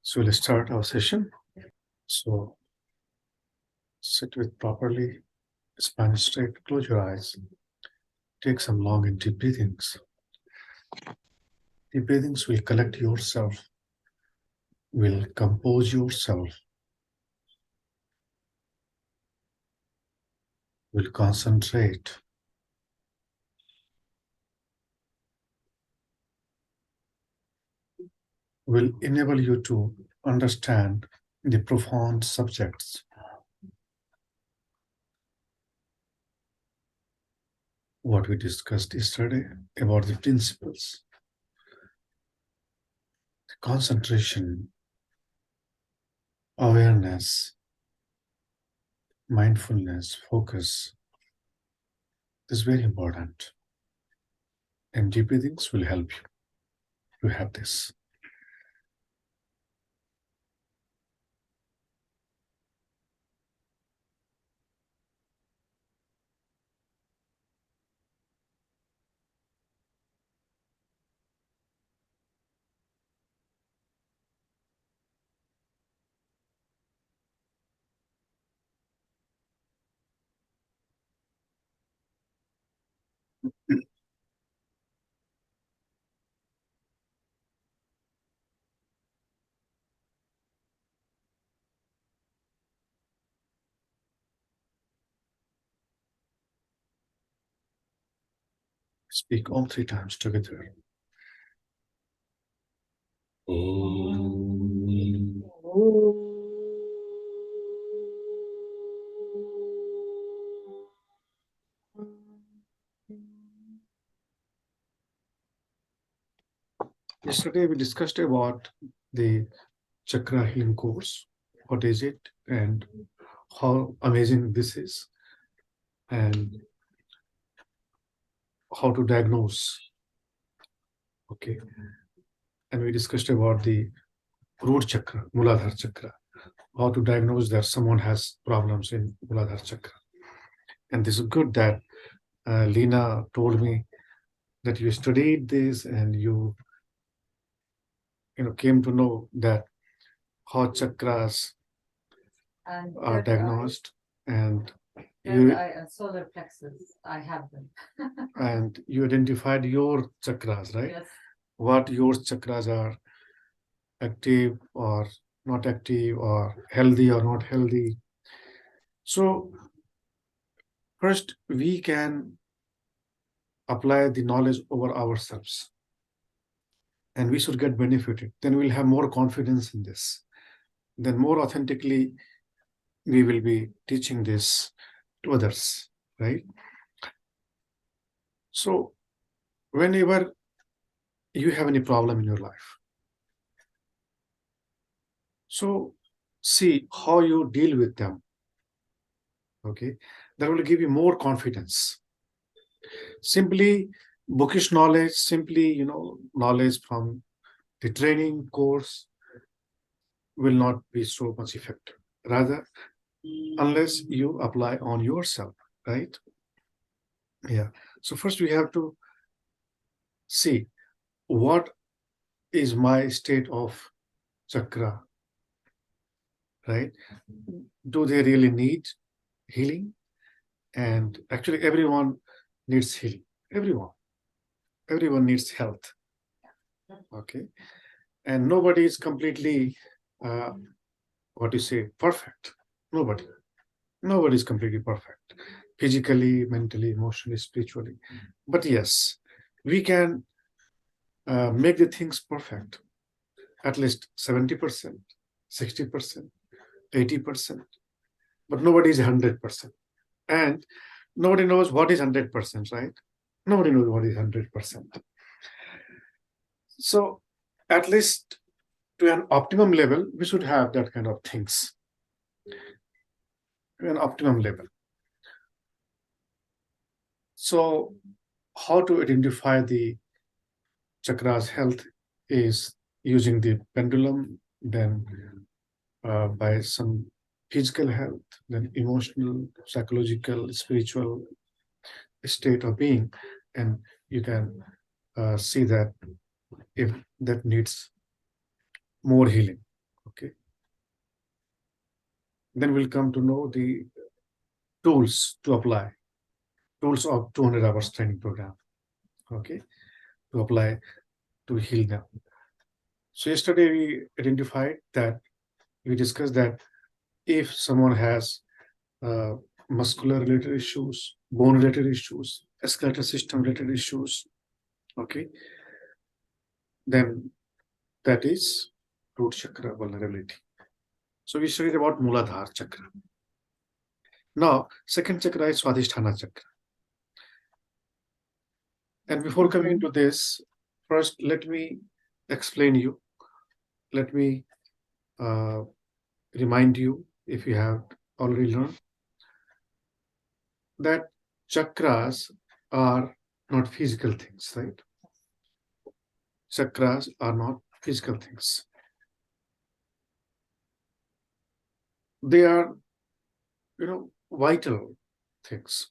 So we'll start our session. So sit with properly, spine straight, close your eyes. Take some long and deep breathings. Deep breathings will collect yourself, will compose yourself, will concentrate, will enable you to understand the profound subjects. What we discussed yesterday about the principles, the concentration, awareness, mindfulness, focus. This is very important. And deep breathings will help you to have this. Speak Om 3 times together. Om. Yesterday we discussed about the Chakra healing course. What is it and how amazing this is, and how to diagnose. Okay. And we discussed about the root chakra, Muladhara chakra, how to diagnose that someone has problems in Muladhara chakra. And this is good that Lena told me that you studied this and you came to know that how chakras And are third diagnosed, and third you eye, solar plexus, I have them. and you identified your chakras, right? Yes. What your chakras are active or not active, or healthy or not healthy. So first we can apply the knowledge over ourselves, and we should get benefited. Then we'll have more confidence in this. Then more authentically we will be teaching this to others, right? So whenever you have any problem in your life, so see how you deal with them. Okay, that will give you more confidence. Simply bookish knowledge, simply knowledge from the training course will not be so much effective. Rather, unless you apply on yourself, right? Yeah. So first we have to see what is my state of chakra, right? Do they really need healing? And actually everyone needs healing. Everyone needs health. Okay. And nobody is completely what you say, perfect. Nobody is completely perfect, physically, mentally, emotionally, spiritually. But yes, we can make the things perfect, at least 70%, 60%, 80%. But nobody is 100%. And nobody knows what is 100%, right? Nobody knows what is 100%. So at least to an optimum level, we should have that kind of things, to an optimum level. So how to identify the chakras health is using the pendulum, then by some physical health, then emotional, psychological, spiritual state of being, and you can see that if that needs more healing. Then we'll come to know the tools to apply, tools of 200 hours training program, okay, to apply to heal them. So yesterday we identified that, we discussed that if someone has muscular related issues, bone related issues, skeletal system related issues, okay, then that is root chakra vulnerability. So we studied about Muladhara chakra. Now, second chakra is Swadhisthana chakra. And before coming to this, first let me explain you. Let me remind you, if you have already learned, that chakras are not physical things, right? Chakras are not physical things. They are, vital things.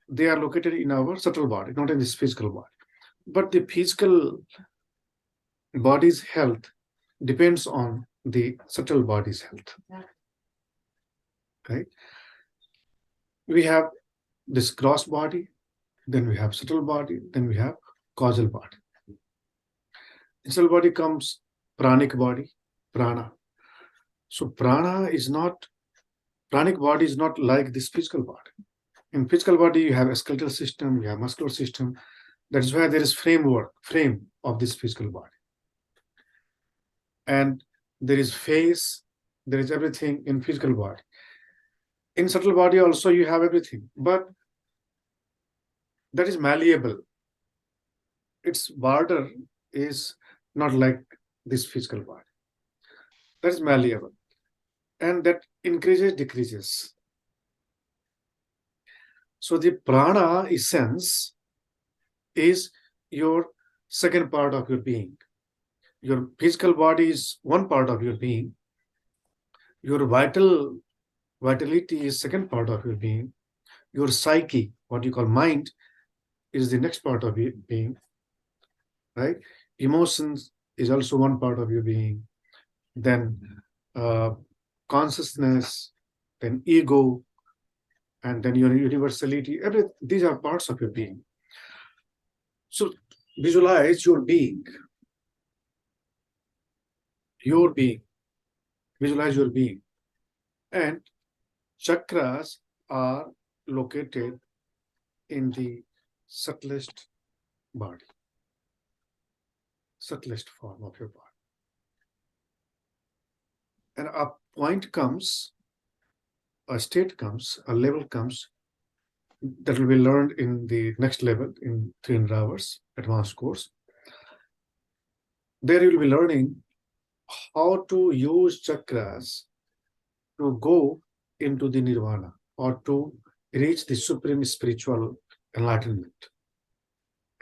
They are located in our subtle body, not in this physical body. But the physical body's health depends on the subtle body's health. Right? We have this gross body, then we have subtle body, then we have causal body. In subtle body comes pranic body, prana. So pranic body is not like this physical body. In physical body, you have a skeletal system, you have muscular system. That is why there is frame of this physical body. And there is face, there is everything in physical body. In subtle body also you have everything, but that is malleable. Its border is not like this physical body. That is malleable. And that increases, decreases. So the prana essence is your second part of your being. Your physical body is one part of your being. Your vitality is second part of your being. Your psyche, what you call mind, is the next part of your being, right? Emotions is also one part of your being. Then consciousness, then ego, and then your universality. These are parts of your being. So visualize your being. Your being. Visualize your being. And chakras are located in the subtlest body, subtlest form of your body. And a point comes, a state comes, a level comes, that will be learned in the next level in 300 hours advanced course. There you will be learning how to use chakras to go into the nirvana or to reach the supreme spiritual enlightenment.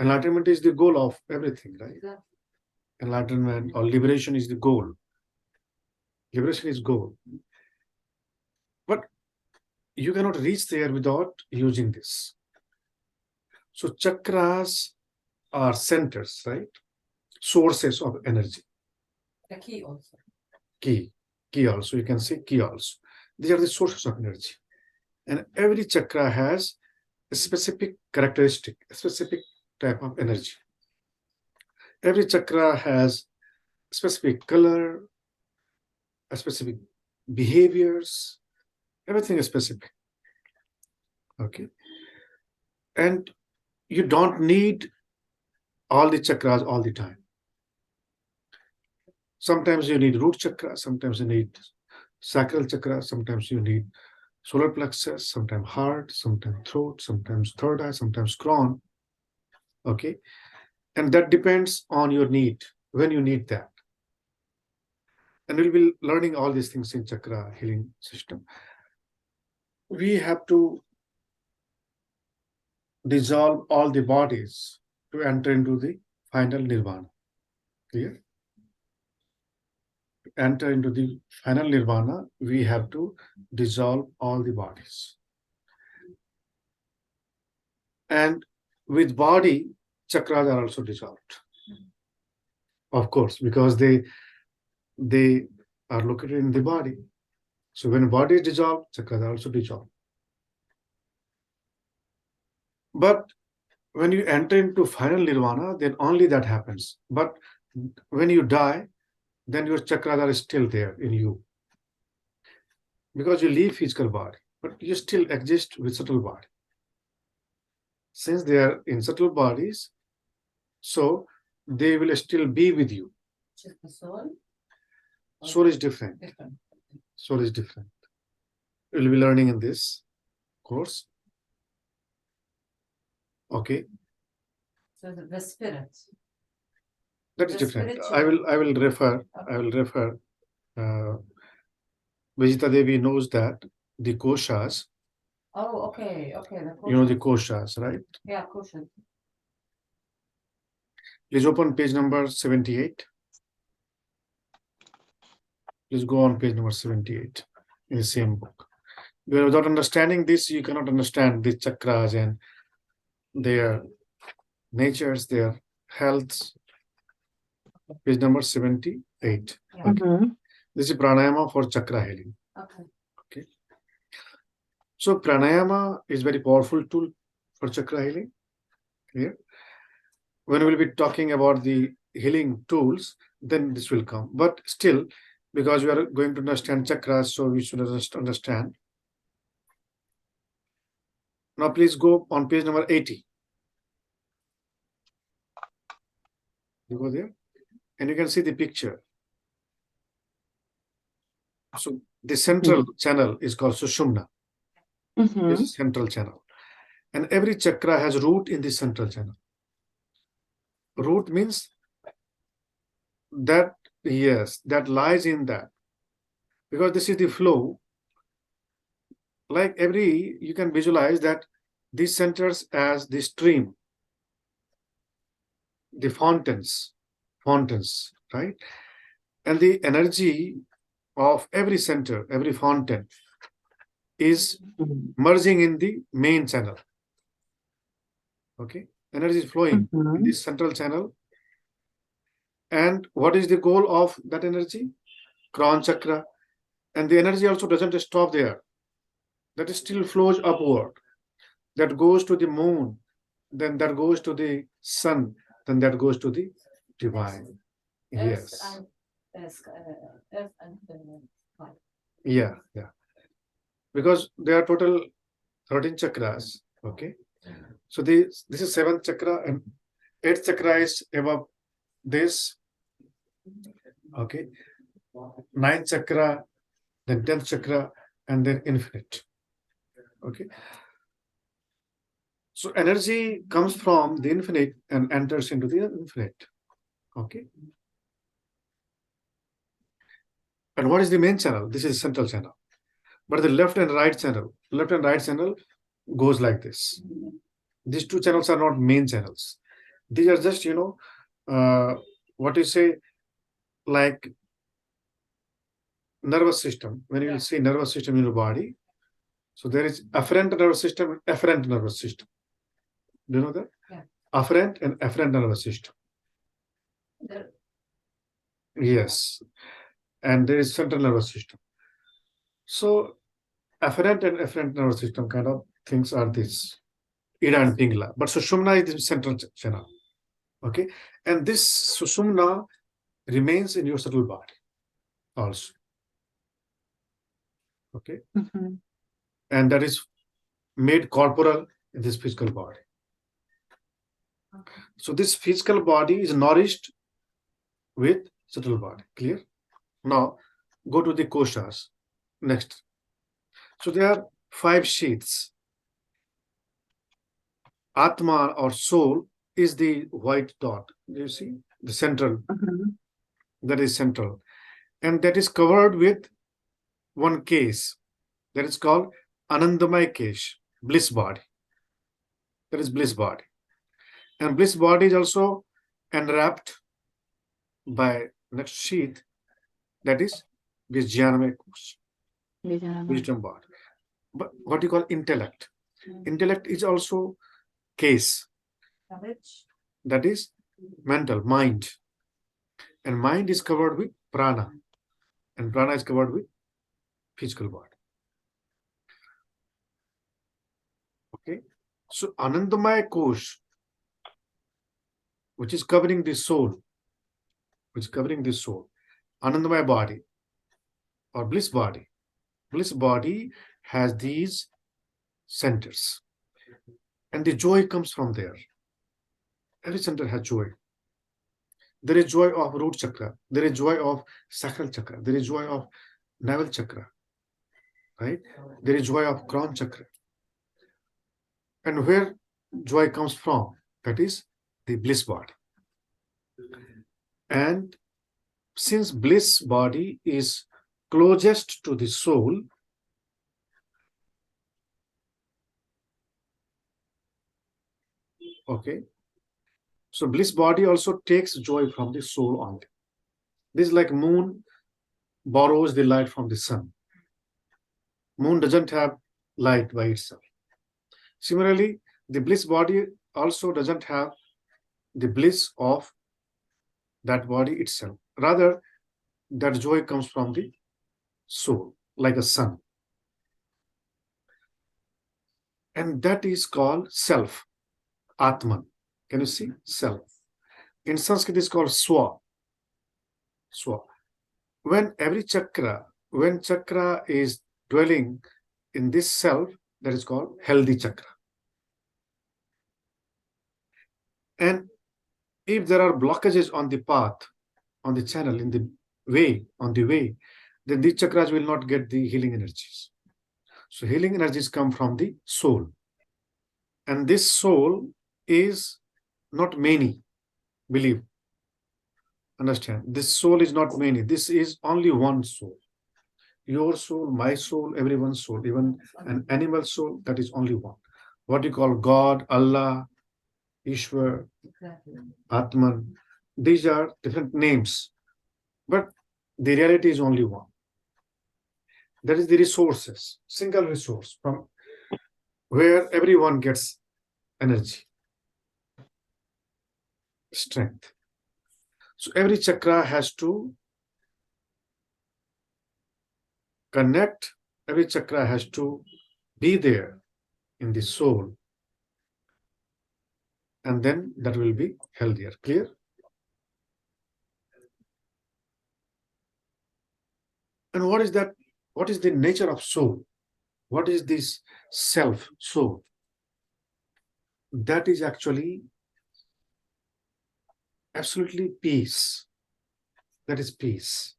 Enlightenment is the goal of everything, right? Exactly. Enlightenment or liberation is the goal. Liberation is goal. But you cannot reach there without using this. So chakras are centers, right? Sources of energy. The key also. Key also, you can say key also. These are the sources of energy. And every chakra has a specific characteristic, a specific type of energy. Every chakra has a specific color, a specific behaviors, everything is specific. Okay. And you don't need all the chakras all the time. Sometimes you need root chakra, sometimes you need sacral chakra, sometimes you need solar plexus, sometimes heart, sometimes throat, sometimes third eye, sometimes crown. Okay. And that depends on your need, when you need that. And we'll be learning all these things in chakra healing system. We have to dissolve all the bodies to enter into the final nirvana. Clear? To enter into the final nirvana, we have to dissolve all the bodies. And with body, chakras are also dissolved. Of course, because they are located in the body. So when body is dissolved, chakras are also dissolved. But when you enter into final nirvana, then only that happens. But when you die, then your chakras are still there in you. Because you leave physical body, but you still exist with subtle body. Since they are in subtle bodies, so they will still be with you. Which is the soul? Or Soul is different. different? Soul is different. We'll be learning in this course. Okay. So the spirit. That is The different. spiritual. I will refer. Vijita Devi knows that the koshas. Oh, okay, okay. You know the koshas, right? Yeah, kosher. Please open page number 78. Please go on page number 78 in the same book. Because without understanding this, you cannot understand the chakras and their natures, their healths. Page number 78. Yeah. Okay. This is pranayama for chakra healing. Okay. So pranayama is very powerful tool for chakra healing. Clear? When we will be talking about the healing tools, then this will come. But still, because we are going to understand chakras, so we should understand. Now please go on page number 80. You go there and you can see the picture. So the central channel is called Sushumna. This is central channel. And every chakra has root in the central channel. Root means that, yes, that lies in that. Because this is the flow. Like you can visualize that these centers as the stream, the fountains, right? And the energy of every center, every fountain is merging in the main channel. Okay, energy is flowing in this central channel. And what is the goal of that energy? Crown chakra. And the energy also doesn't stop there. That still flows upward. That goes to the moon. Then that goes to the sun. Then that goes to the divine. Yes. Earth and sky. Yeah. Because there are total 13 chakras. Okay. So this is 7th chakra and 8th chakra is above this. Okay. 9th chakra, then 10th chakra, and then infinite. Okay. So energy comes from the infinite and enters into the infinite. Okay. And what is the main channel? This is central channel. But the left and right channel goes like this. These two channels are not main channels. These are just, what you say, like nervous system. When you see nervous system in your body, so there is afferent nervous system and efferent nervous system. Do you know that? Yeah. Afferent and efferent nervous system. Yes. And there is central nervous system. So afferent and efferent nervous system kind of things are this. Ida and Pingala. But Sushumna is the central channel. Okay. And this Sushumna remains in your subtle body also. Okay. And that is made corporal in this physical body. So this physical body is nourished with subtle body. Clear? Now go to the koshas. Next. So there are 5 sheaths. Atma or soul is the white dot. You see the central. That is central. And that is covered with one case. That is called Anandamay Kesh, bliss body. That is bliss body. And bliss body is also enwrapped by next sheath, that is Vijnanamay Kosh, wisdom body. But what you call intellect. Intellect is also case. That is mental, mind. And mind is covered with prana. And prana is covered with physical body. Okay, so Anandamaya Kosh, which is covering the soul, Anandamaya body or bliss body. Bliss body has these centers, and the joy comes from there. Every center has joy. There is joy of root chakra. There is joy of sacral chakra. There is joy of navel chakra. Right? There is joy of crown chakra. And where joy comes from, that is the bliss body. And since bliss body is closest to the soul, okay, so bliss body also takes joy from the soul only. This is like moon borrows the light from the sun. Moon doesn't have light by itself. Similarly, the bliss body also doesn't have the bliss of that body itself. Rather, that joy comes from the soul, like a sun. And that is called self, Atman. Can you see? Self. In Sanskrit, it's called Swa. Swa. When chakra is dwelling in this self, that is called healthy chakra. And if there are blockages on the path, on the channel, on the way, then these chakras will not get the healing energies. So healing energies come from the soul. And this soul is not many, believe. Understand, this soul is not many. This is only one soul. Your soul, my soul, everyone's soul, even an animal soul, that is only one. What you call God, Allah, Ishwar, Atman, these are different names, but the reality is only one. That is the resources, single resource from where everyone gets energy, strength. So every chakra has to connect, every chakra has to be there in the soul, and then that will be healthier. Clear? And what is that? What is the nature of soul? What is this self, soul? That is actually absolutely peace. That is peace.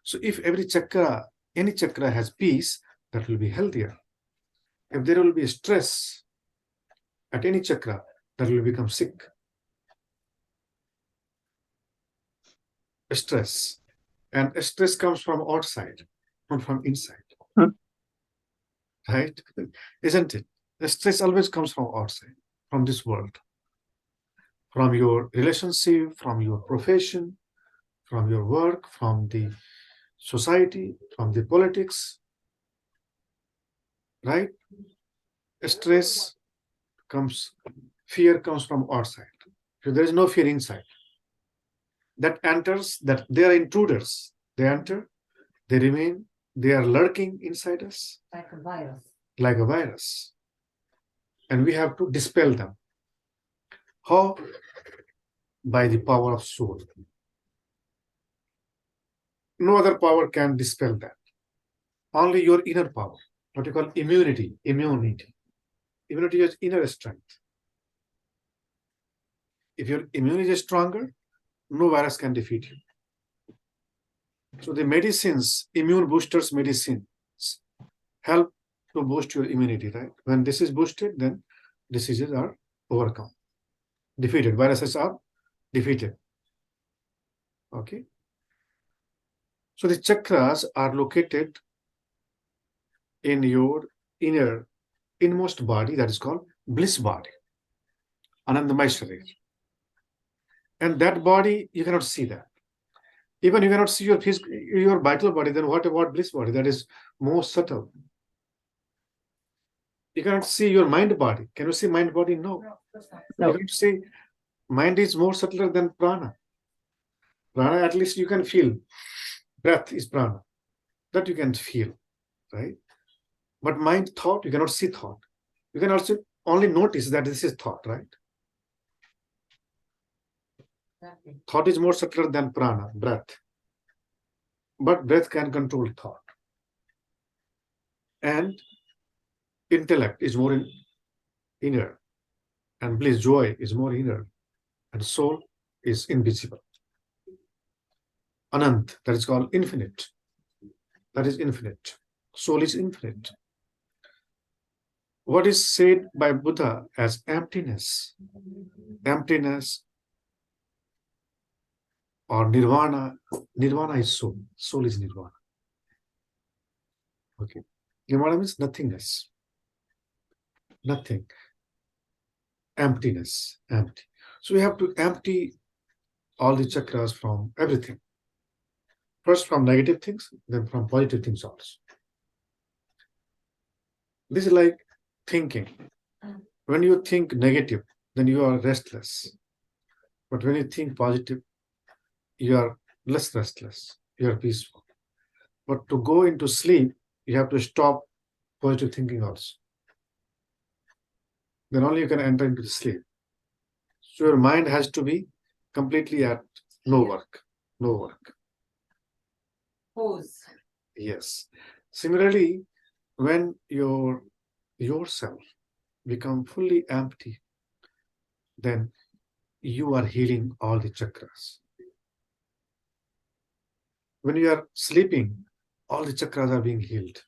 So if every chakra, any chakra has peace, that will be healthier. If there will be stress at any chakra, that will become sick. Stress. And stress comes from outside, not from inside. Right? Isn't it? The stress always comes from outside, from this world, from your relationship, from your profession, from your work, from the society, from the politics. Right? Stress comes, fear comes from outside. So there is no fear inside. That enters, that they are intruders. They enter, they remain, they are lurking inside us. Like a virus. Like a virus. And we have to dispel them. How? By the power of soul. No other power can dispel that. Only your inner power, what you call immunity. Immunity is inner strength. If your immunity is stronger, no virus can defeat you. So the medicines, immune boosters medicines, help to boost your immunity, right? When this is boosted, then diseases are overcome, defeated. Viruses are defeated. Okay. So the chakras are located in your inmost body, that is called bliss body, Anandamaya Sharir. And that body, you cannot see that. Even you cannot see your vital body, then what about bliss body? That is more subtle. You cannot see your mind body. Can you see mind body? No. No. You can see mind is more subtler than prana. Prana, at least you can feel. Breath is prana. That you can feel. right? But mind, thought, you cannot see thought. You can also only notice that this is thought, right? Exactly. Thought is more subtle than prana, breath. But breath can control thought. And intellect is more inner. And bliss, joy is more inner. And soul is invisible. Anant, that is called infinite. That is infinite. Soul is infinite. What is said by Buddha as emptiness? Emptiness or nirvana. Nirvana is soul. Soul is nirvana. Okay. Nirvana means nothingness. Nothing. Emptiness. Empty. So we have to empty all the chakras from everything. First from negative things, then from positive things also. This is like thinking. When you think negative, then you are restless. But when you think positive, you are less restless. You are peaceful. But to go into sleep, you have to stop positive thinking also. Then only you can enter into the sleep. So your mind has to be completely at no work. No work. Pause. Yes. Similarly, when yourself become fully empty, then you are healing all the chakras. When you are sleeping, all the chakras are being healed.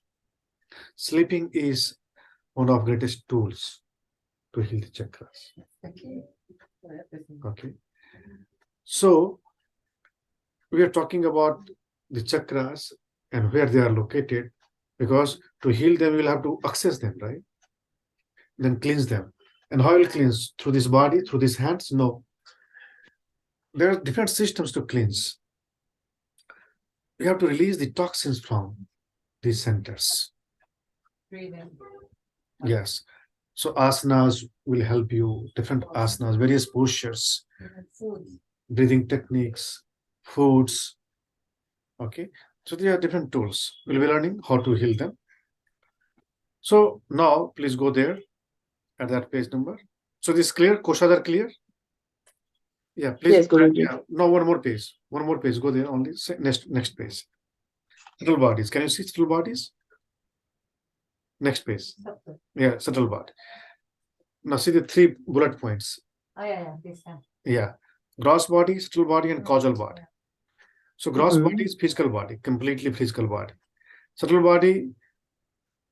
Sleeping is one of greatest tools to heal the chakras. Okay. For everything. Okay. So we are talking about the chakras and where they are located, because to heal them, we'll have to access them, right? Then cleanse them. And how will cleanse? Through this body, through these hands? No. There are different systems to cleanse. We have to release the toxins from these centers. Breathing. Yes. So asanas will help you, different asanas, various postures, Food. breathing techniques, foods. Okay. So there are different tools. We'll be learning how to heal them. So now please go there at that page number. So this clear? Koshas are clear? Yeah, please. Yes, Guruji. Yeah. Now one more page. One more page. Go there only. Next page. Subtle bodies. Can you see subtle bodies? Next page. Yeah, subtle body. Now see the 3 bullet points. Oh, yeah, this time. Yeah. Gross body, subtle body, and causal body. So gross body is physical body, completely physical body. Subtle body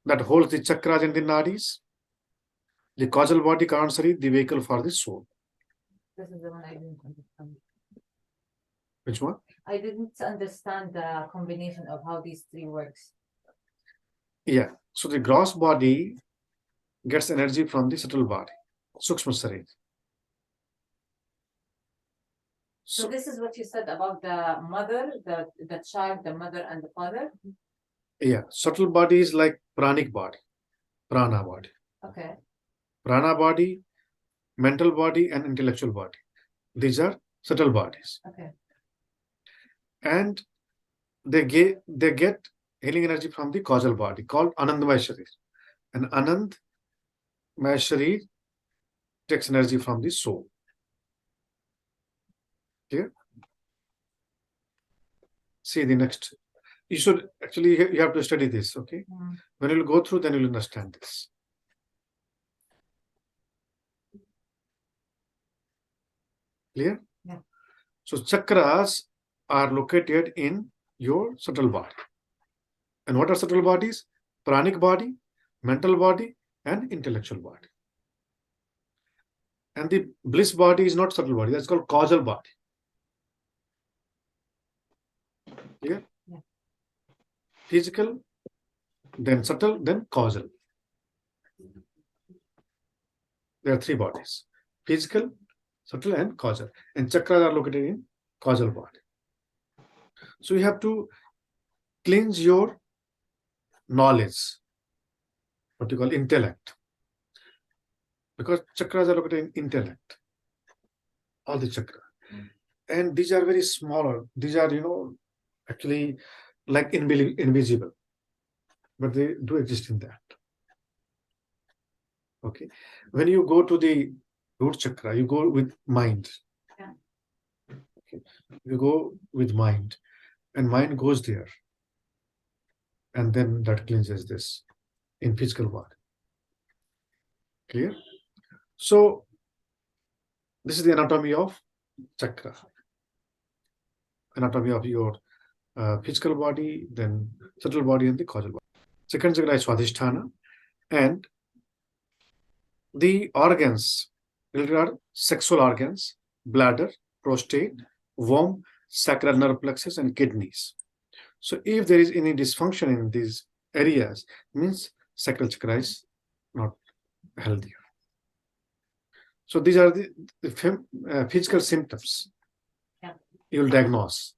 that holds the chakras and the nadis. The causal body, Karan, the vehicle for the soul. This is the one I didn't understand. Which one? I didn't understand the combination of how these 3 works. Yeah. So the gross body gets energy from the subtle body, Sukshma Sarir. So this is what you said about the mother, the child, the mother, and the father. Yeah, subtle body is like pranic body, prana body. Okay. Prana body, mental body, and intellectual body. These are subtle bodies. Okay. And they get healing energy from the causal body called Anandamaya Sharir. And Anandamaya Sharir takes energy from the soul. Clear? See the next. You should actually, you have to study this, okay? When you'll go through, then you'll understand this. Clear? Yeah. So chakras are located in your subtle body. And what are subtle bodies? Pranic body, mental body, and intellectual body. And the bliss body is not subtle body, that's called causal body. Clear? Yeah. Physical, then subtle, then causal. There are 3 bodies: physical, subtle, and causal. And chakras are located in causal body. So you have to cleanse your knowledge, what you call intellect, because chakras are located in intellect, all the chakras. And these are very smaller. These are, actually like invisible. but they do exist in that. Okay. When you go to the root chakra, you go with mind. Yeah. Okay. You go with mind, and mind goes there, and then that cleanses this in physical body. Clear? So this is the anatomy of chakra. Anatomy of your physical body, then subtle body, and the causal body. Second chakra is Swadhisthana, and the organs related are sexual organs, bladder, prostate, womb, sacral nerve plexus, and kidneys. So if there is any dysfunction in these areas, means sacral chakra is not healthy. So these are the physical symptoms. Yeah. You will diagnose.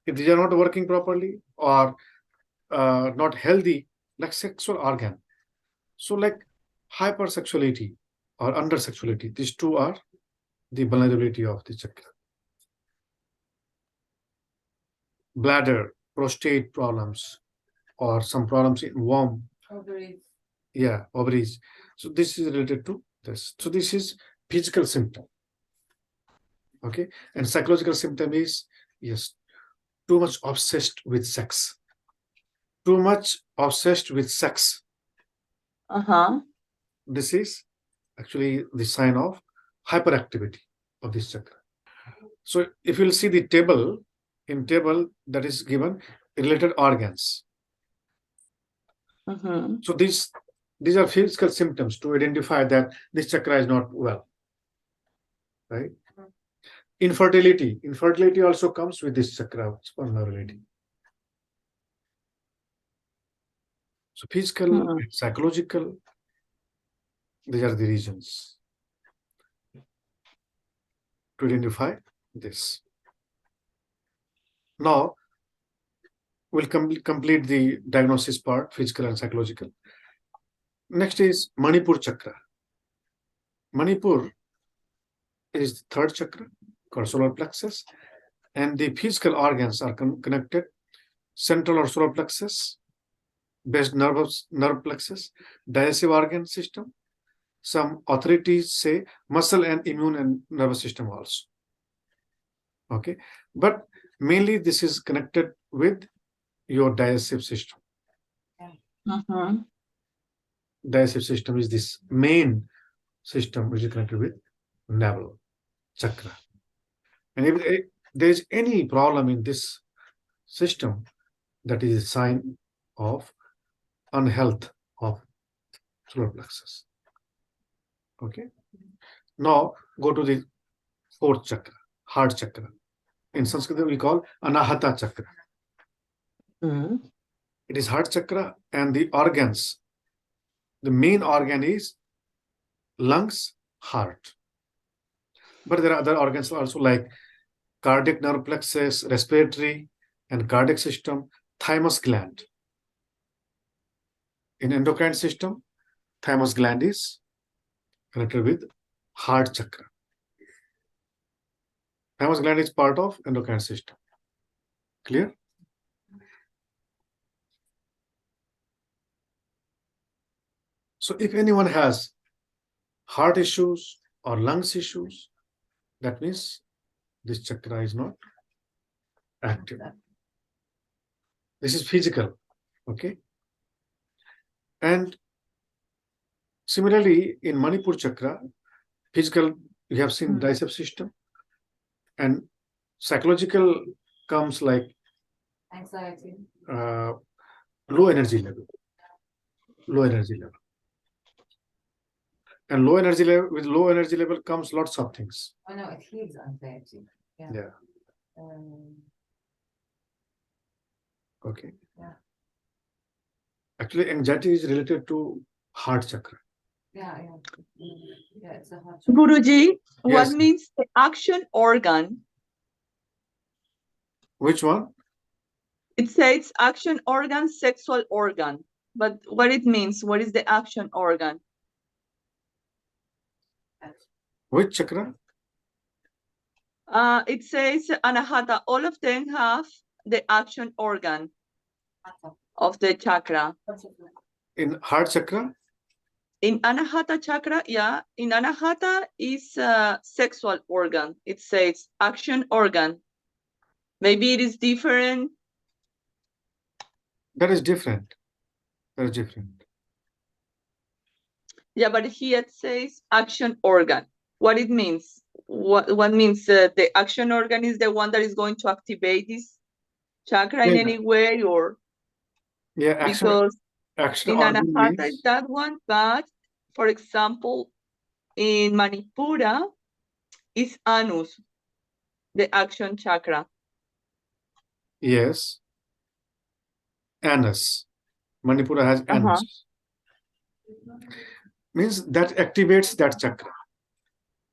If these are not working properly or not healthy, like sexual organ. So like hypersexuality or undersexuality, these two are the vulnerability of the chakra. Bladder, prostate problems, or some problems in womb. Ovaries. Yeah, ovaries. So this is related to this. So this is physical symptom. Okay, and psychological symptom is, yes, too much obsessed with sex. Too much obsessed with sex. This is actually the sign of hyperactivity of this chakra. So if you'll see the table, in table that is given related organs. So these are physical symptoms to identify that this chakra is not well, right? Infertility also comes with this chakra, vulnerability. So physical and psychological, these are the reasons to identify this. Now we'll complete the diagnosis part, physical and psychological. Next is Manipur chakra. Manipur is the third chakra called solar plexus, and the physical organs are connected: central or solar plexus, base nerve plexus, digestive organ system. Some authorities say muscle and immune and nervous system also. Okay, but mainly this is connected with your digestive system. Digestive system is this main system which is connected with navel chakra. And if there is any problem in this system, that is a sign of unhealth of solar plexus. Okay. Now go to the fourth chakra, heart chakra. In Sanskrit we call Anahata chakra. It is heart chakra, and the organs, the main organ is lungs, heart. But there are other organs also like cardiac nerve plexus, respiratory and cardiac system, thymus gland. In endocrine system, thymus gland is connected with heart chakra. Thymus gland is part of endocrine system. Clear? So if anyone has heart issues or lungs issues, that means this chakra is not active. This is physical. Okay. And similarly, in Manipur chakra, physical, you have seen digestive system, and psychological comes like Anxiety. Low energy level. And low energy level, with low energy level comes lots of things. Oh no, it heals anxiety. Yeah. Okay. Yeah. Actually, anxiety is related to heart chakra. Yeah, it's a heart chakra. Guruji, Yes. what means the action organ? Which one? It says action organ, sexual organ. But what it means, what is the action organ? Which chakra? It says Anahata, all of them have the action organ. of the chakra. In heart chakra, In Anahata chakra, yeah, in Anahata is a sexual organ. It says action organ. Maybe it is different. that is different. That is different. Yeah, but here it says action organ. What it means? What means the action organ is the one that is going to activate this chakra in Yeah. any way, or Yeah, action because in organ Anahata means, is that one, but for example, in Manipura is anus, the action chakra. yes, anus. Manipura has anus. Means that activates that chakra,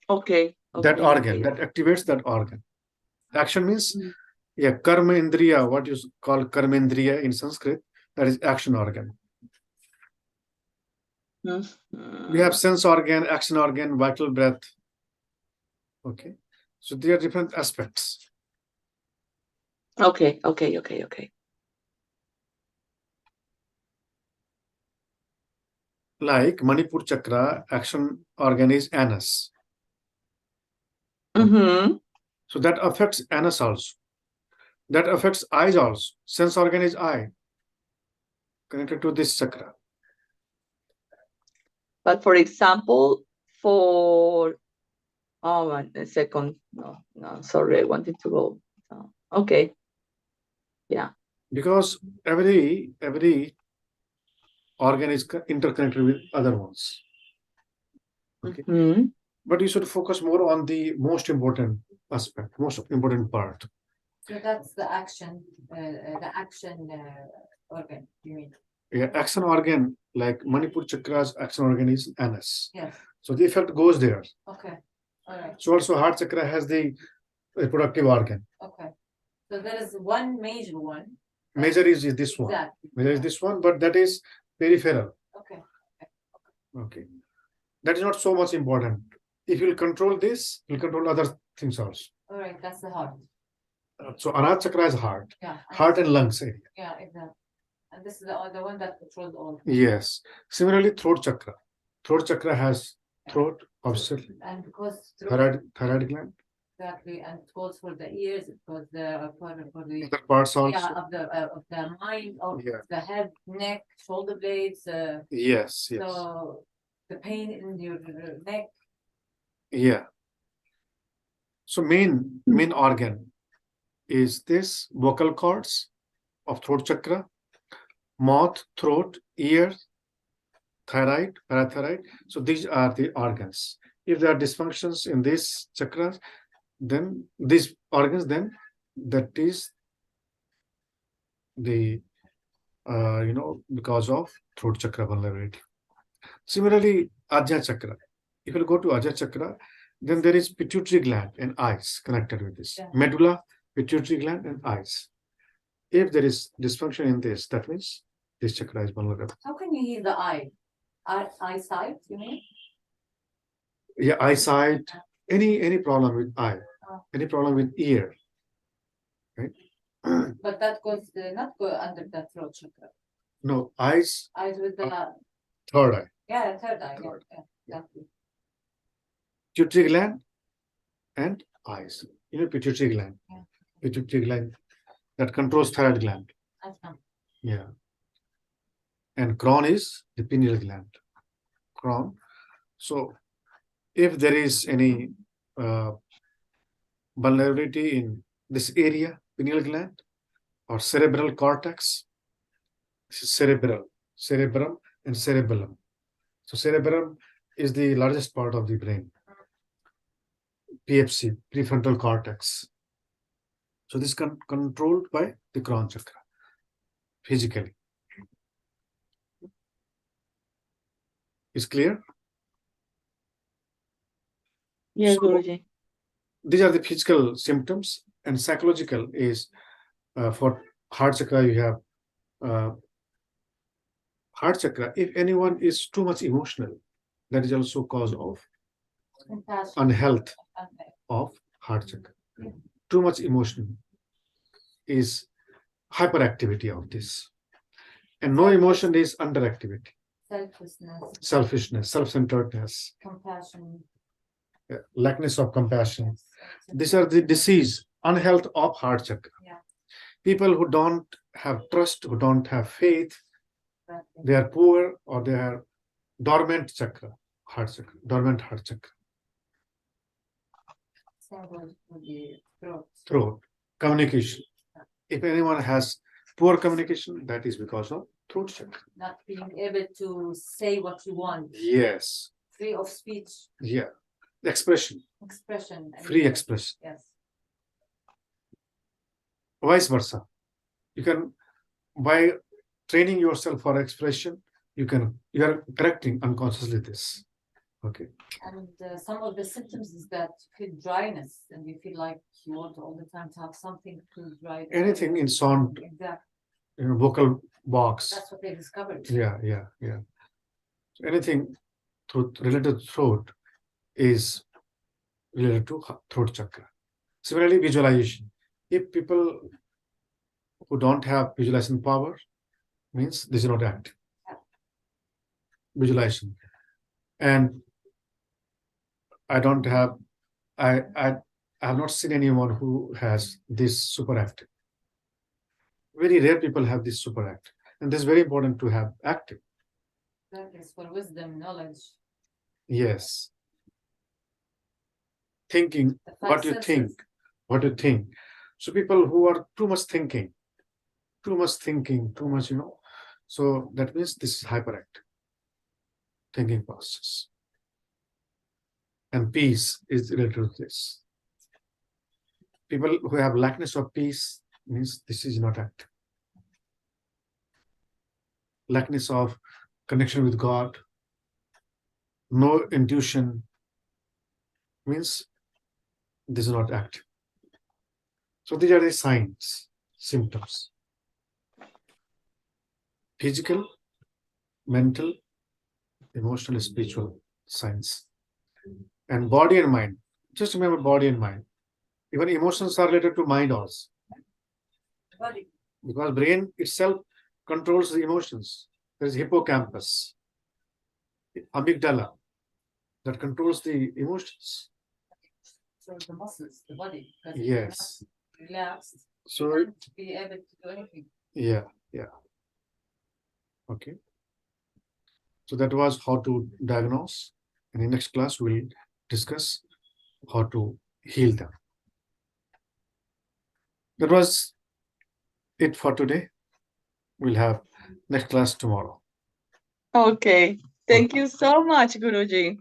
Okay. that okay, organ, okay. that activates that organ. Action means, yeah, karma indriya, what you call karma indriya in Sanskrit, that is action organ. We have sense organ, action organ, vital breath. Okay, so there are different aspects. Okay. Like Manipur chakra, action organ is anus. Mm-hmm. So that affects anus also. That affects eyes also. Sense organ is eye, connected to this chakra. But for example, for one second. No, sorry, I wanted to go. Okay. Yeah. Because every organ is interconnected with other ones. Okay. But you should focus more on the most important aspect, most important part. So that's the action organ, you mean? Yeah, action organ, like Manipur chakra's action organ is anus. Yes. So the effect goes there. Okay. All right. So also heart chakra has the reproductive organ. Okay. So there is one major one. Major is this one. Exactly. Major is this one, but that is peripheral. Okay. Okay. That is not so much important. If you'll control this, you'll control other things also. All right. That's the heart. So Anahata chakra is heart. Yeah. Heart and lungs area. Yeah, exactly. And this is the one that controls all. Yes. Similarly, throat chakra. Throat chakra has throat, obviously. And because Thyroid gland. Exactly, and it goes for the ears, it goes for the Other parts also. yeah, of the mind, of Yeah. the head, neck, shoulder blades. Yes. So the pain in your neck. Yeah. So main organ is this vocal cords of throat chakra, mouth, throat, ear, thyroid, parathyroid. So these are the organs. If there are dysfunctions in these chakras, then these organs, then that is the because of throat chakra vulnerability. Similarly, Ajna chakra. If you go to Ajna chakra, then there is pituitary gland and eyes connected with this. Yeah. Medulla, pituitary gland, and eyes. If there is dysfunction in this, that means this chakra is vulnerable. How can you heal the eye? Eyesight, you mean? Yeah, eyesight, any problem with eye, any problem with ear, right? But that goes not go under the throat chakra. No, eyes. Eyes with the Third eye. yeah, third eye. Third. Yeah, exactly. Pituitary gland and eyes. Pituitary gland. Yeah. Pituitary gland that controls thyroid gland. Yeah. And crown is the pineal gland. Crown. So if there is any vulnerability in this area, pineal gland or cerebral cortex, this is cerebrum and cerebellum. So cerebrum is the largest part of the brain. PFC, prefrontal cortex. So this is controlled by the crown chakra physically. Is clear? Yes, So, Guruji. these are the physical symptoms, and psychological is for heart chakra. You have heart chakra. If anyone is too much emotional, that is also cause of unhealth of heart chakra. Too much emotion is hyperactivity of this. And no emotion is underactivity, Selflessness, selfishness, self-centeredness, compassion. lackness of compassion. Yes, These are the disease, unhealth of heart chakra. Yeah. People who don't have trust, who don't have faith, exactly. they are poor or they are dormant chakra, heart chakra, dormant heart chakra. Same goes with the throat. Throat, communication. If anyone has poor communication, that is because of throat chakra. Not being able to say what you want, Yes, free of speech, yeah. Expression, expression. and free yes, expression. Yes. Vice versa. You can, by training yourself for expression, you are correcting unconsciously this. Okay. And some of the symptoms is that you feel dryness and you feel like you want all the time to have something to dry. the Anything area. in sound, Exactly. vocal box. That's what they discovered. Yeah. So anything related to throat is related to throat chakra. Similarly, visualization. If people who don't have visualization power, means this is not active. Visualization. And I have not seen anyone who has this super active. Very rare people have this super active. And this is very important to have active. That is for wisdom, knowledge. Yes. Thinking, The five what you senses. think, what you think. So people who are too much thinking, too much, so that means this is hyperactive thinking process. And peace is related to this. People who have lackness of peace means this is not active. Lackness of connection with God, no intuition means this is not active. So these are the signs, symptoms. Physical, mental, emotional, spiritual signs. And body and mind. Just remember body and mind. Even emotions are related to mind also. Body. Because brain itself controls the emotions. There is hippocampus, amygdala, that controls the emotions. So the muscles, the body. because Yes. it's relaxed. So To be able to do anything. yeah. Okay. So that was how to diagnose. And in next class, we'll discuss how to heal them. That was it for today. We'll have next class tomorrow. Okay. Thank you so much, Guruji.